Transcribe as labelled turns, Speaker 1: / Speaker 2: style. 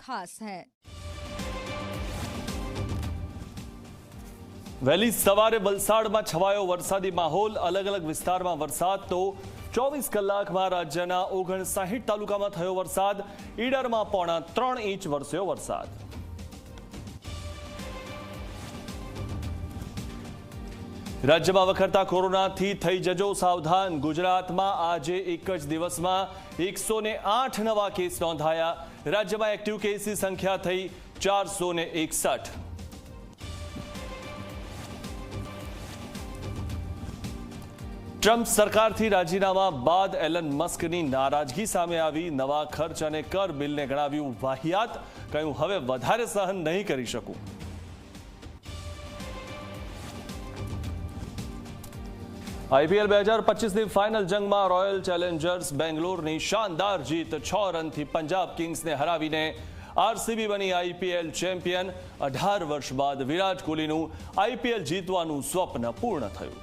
Speaker 1: खास है।
Speaker 2: वહેલી સવારે વલસાડમાં છવાયો વરસાદી માહોલ। અલગ અલગ વિસ્તારમાં વરસાદ તો 24 કલાકમાં રાજ્યના 59 તાલુકામાં થયો વરસાદ। ઈડરમાં 3.5 ઇંચ વરસ્યો વરસાદ। રાજ્યમાં વખરતા કોરોનાથી થઈ જજો સાવધાન। ગુજરાતમાં આજે એક જ દિવસમાં 108 નવા કેસ નોંધાયા। રાજ્યમાં એક્ટિવ કેસની સંખ્યા થઈ 461। ટ્રમ્પ સરકારથી રાજીનામા બાદ એલન મસ્કની નારાજગી સામે આવી। નવા ખર્ચ અને કર બિલને ગણાવ્યું વાહિયાત। કહ્યું હવે વધારે સહન નહીં કરી શકું। આઈપીએલ 2025ની ફાઇનલ જંગમાં રોયલ ચેલેન્જર્સ બેંગ્લોરની શાનદાર જીત। 6 રનથી પંજાબ કિંગ્સને હરાવીને આરસીબી બની આઈપીએલ ચેમ્પિયન। 18 વર્ષ બાદ વિરાટ કોહલીનું આઈપીએલ જીતવાનું સ્વપ્ન પૂર્ણ થયું।